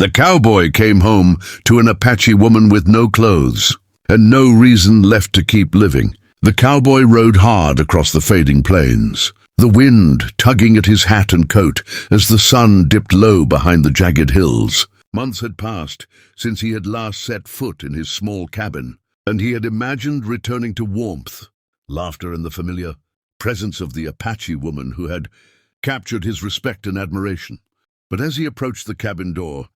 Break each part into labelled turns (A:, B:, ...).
A: The cowboy came home to an Apache woman with no clothes and no reason left to keep living. The cowboy rode hard across the fading plains, the wind tugging at his hat and coat as the sun dipped low behind the jagged hills. Months had passed since he had last set foot in his small cabin, and he had imagined returning to warmth, laughter, and the familiar presence of the Apache woman who had captured his respect and admiration. But as he approached the cabin door,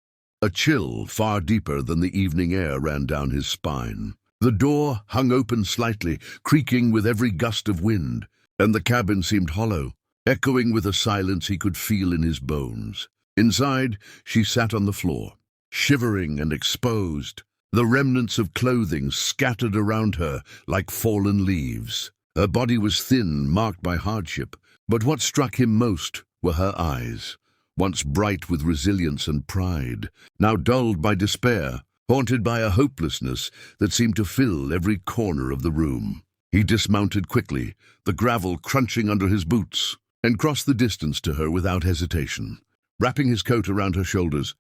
A: a chill far deeper than the evening air ran down his spine. The door hung open slightly, creaking with every gust of wind, and the cabin seemed hollow, echoing with a silence he could feel in his bones. Inside, she sat on the floor, shivering and exposed, the remnants of clothing scattered around her like fallen leaves. Her body was thin, marked by hardship, but what struck him most were her eyes, once bright with resilience and pride, now dulled by despair, haunted by a hopelessness that seemed to fill every corner of the room. He dismounted quickly, the gravel crunching under his boots, and crossed the distance to her without hesitation. Wrapping his coat around her shoulders,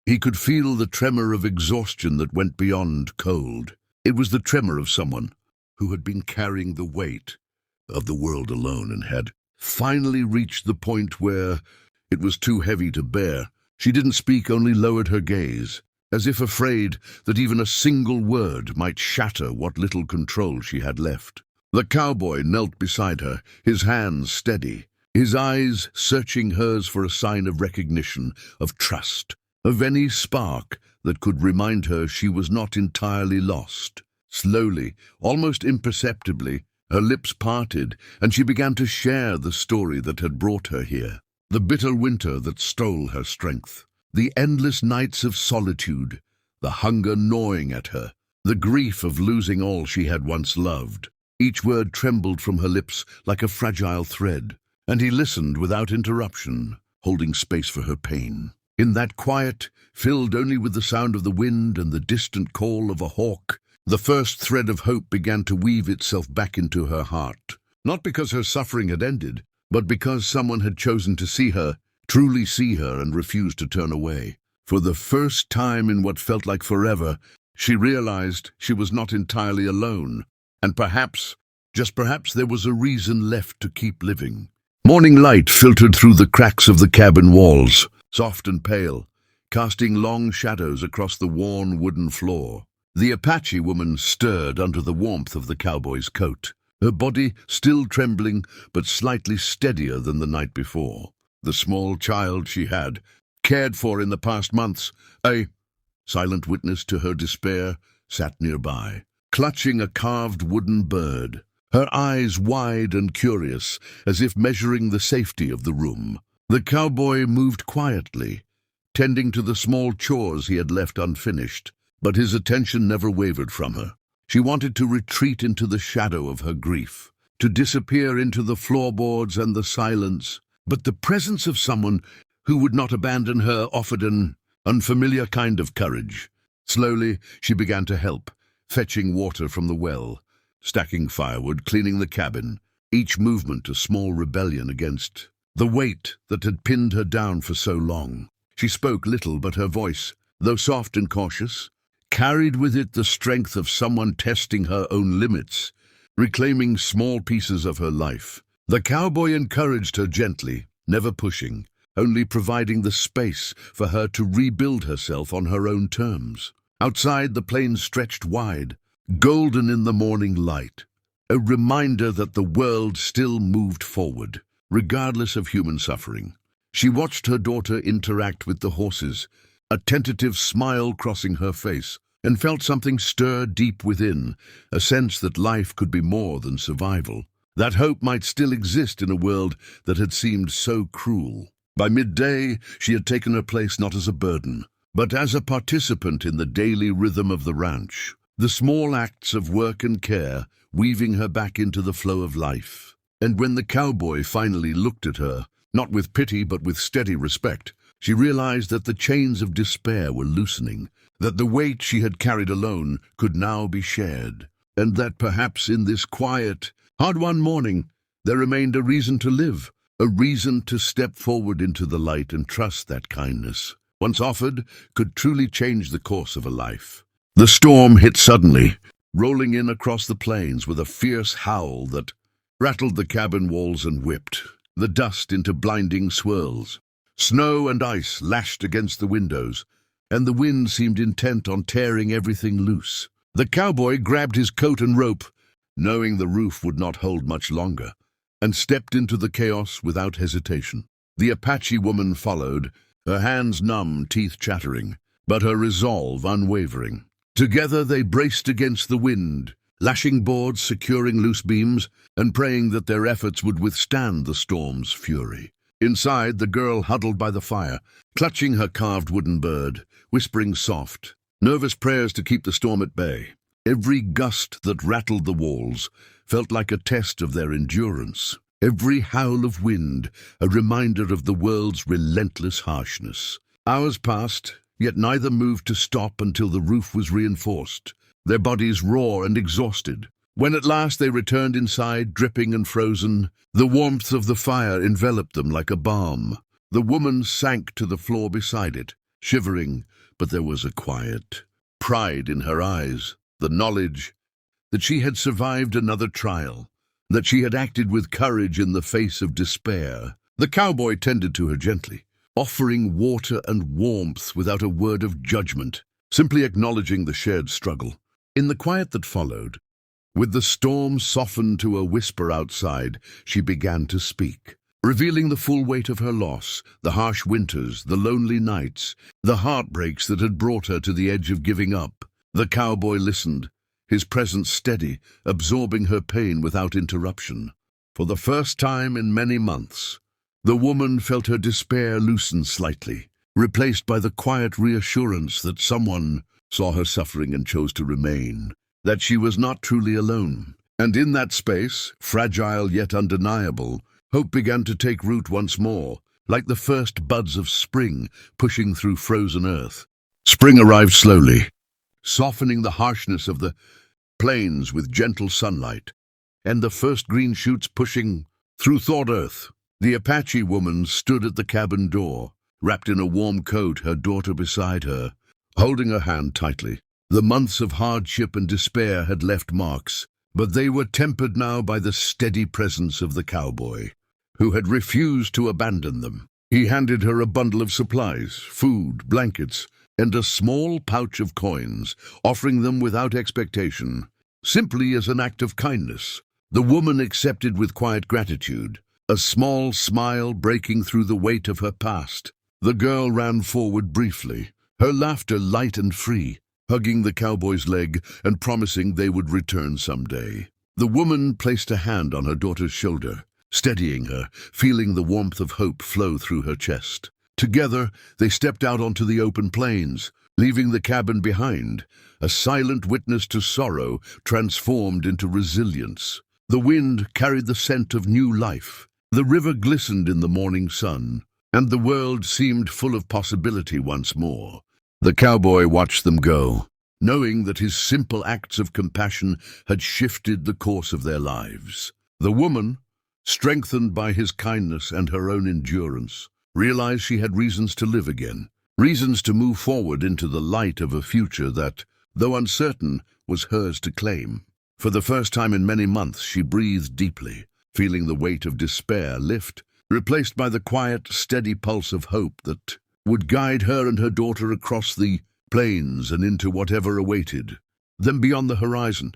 A: he could feel the tremor of exhaustion that went beyond cold. It was the tremor of someone who had been carrying the weight of the world alone and had finally reached the point where it was too heavy to bear. She didn't speak, only lowered her gaze, as if afraid that even a single word might shatter what little control she had left. The cowboy knelt beside her, his hands steady, his eyes searching hers for a sign of recognition, of trust, of any spark that could remind her she was not entirely lost. Slowly, almost imperceptibly, her lips parted, and she began to share the story that had brought her here. The bitter winter that stole her strength, the endless nights of solitude, the hunger gnawing at her, the grief of losing all she had once loved. Each word trembled from her lips like a fragile thread, and he listened without interruption, holding space for her pain. In that quiet, filled only with the sound of the wind and the distant call of a hawk, the first thread of hope began to weave itself back into her heart. Not because her suffering had ended, but because someone had chosen to see her, truly see her, and refused to turn away. For the first time in what felt like forever, she realized she was not entirely alone, and perhaps, just perhaps, there was a reason left to keep living. Morning light filtered through the cracks of the cabin walls, soft and pale, casting long shadows across the worn wooden floor. The Apache woman stirred under the warmth of the cowboy's coat, her body still trembling but slightly steadier than the night before. The small child she had cared for in the past months, a silent witness to her despair, sat nearby, clutching a carved wooden bird, her eyes wide and curious, as if measuring the safety of the room. The cowboy moved quietly, tending to the small chores he had left unfinished, but his attention never wavered from her. She wanted to retreat into the shadow of her grief, to disappear into the floorboards and the silence, but the presence of someone who would not abandon her offered an unfamiliar kind of courage. Slowly, she began to help, fetching water from the well, stacking firewood, cleaning the cabin, each movement a small rebellion against the weight that had pinned her down for so long. She spoke little, but her voice, though soft and cautious, carried with it the strength of someone testing her own limits, reclaiming small pieces of her life. The cowboy encouraged her gently, never pushing, only providing the space for her to rebuild herself on her own terms. Outside, the plains stretched wide, golden in the morning light, a reminder that the world still moved forward, regardless of human suffering. She watched her daughter interact with the horses, a tentative smile crossing her face, and felt something stir deep within, a sense that life could be more than survival, that hope might still exist in a world that had seemed so cruel. By midday, she had taken her place not as a burden, but as a participant in the daily rhythm of the ranch, the small acts of work and care weaving her back into the flow of life. And when the cowboy finally looked at her, not with pity but with steady respect, she realized that the chains of despair were loosening, that the weight she had carried alone could now be shared, and that perhaps in this quiet, hard-won morning there remained a reason to live, a reason to step forward into the light and trust that kindness once offered, could truly change the course of a life. The storm hit suddenly, rolling in across the plains with a fierce howl that rattled the cabin walls and whipped the dust into blinding swirls. Snow and ice lashed against the windows, and the wind seemed intent on tearing everything loose. The cowboy grabbed his coat and rope, knowing the roof would not hold much longer, and stepped into the chaos without hesitation. The Apache woman followed, her hands numb, teeth chattering, but her resolve unwavering. Together they braced against the wind, lashing boards, securing loose beams, and praying that their efforts would withstand the storm's fury. Inside, the girl huddled by the fire, clutching her carved wooden bird, whispering soft, nervous prayers to keep the storm at bay. Every gust that rattled the walls felt like a test of their endurance. Every howl of wind a reminder of the world's relentless harshness. Hours passed, yet neither moved to stop until the roof was reinforced, their bodies raw and exhausted. When at last they returned inside, dripping and frozen, the warmth of the fire enveloped them like a balm. The woman sank to the floor beside it, shivering, but there was a quiet pride in her eyes, the knowledge that she had survived another trial, that she had acted with courage in the face of despair. The cowboy tended to her gently, offering water and warmth without a word of judgment, simply acknowledging the shared struggle. In the quiet that followed, with the storm softened to a whisper outside, she began to speak, revealing the full weight of her loss, the harsh winters, the lonely nights, the heartbreaks that had brought her to the edge of giving up. The cowboy listened, his presence steady, absorbing her pain without interruption. For the first time in many months, the woman felt her despair loosen slightly, replaced by the quiet reassurance that someone saw her suffering and chose to remain, that she was not truly alone. And in that space, fragile yet undeniable, hope began to take root once more, like the first buds of spring pushing through frozen earth. Spring arrived slowly, softening the harshness of the plains with gentle sunlight, and the first green shoots pushing through thawed earth. The Apache woman stood at the cabin door, wrapped in a warm coat, her daughter beside her, holding her hand tightly. The months of hardship and despair had left marks, but they were tempered now by the steady presence of the cowboy, who had refused to abandon them. He handed her a bundle of supplies, food, blankets, and a small pouch of coins, offering them without expectation, simply as an act of kindness. The woman accepted with quiet gratitude, a small smile breaking through the weight of her past. The girl ran forward briefly, her laughter light and free, hugging the cowboy's leg and promising they would return someday. The woman placed a hand on her daughter's shoulder, steadying her, feeling the warmth of hope flow through her chest. Together, they stepped out onto the open plains, leaving the cabin behind, a silent witness to sorrow transformed into resilience. The wind carried the scent of new life. The river glistened in the morning sun, and the world seemed full of possibility once more. The cowboy watched them go, knowing that his simple acts of compassion had shifted the course of their lives. The woman, strengthened by his kindness and her own endurance, realized she had reasons to live again, reasons to move forward into the light of a future that, though uncertain, was hers to claim. For the first time in many months, she breathed deeply, feeling the weight of despair lift, replaced by the quiet, steady pulse of hope that would guide her and her daughter across the plains and into whatever awaited them beyond the horizon.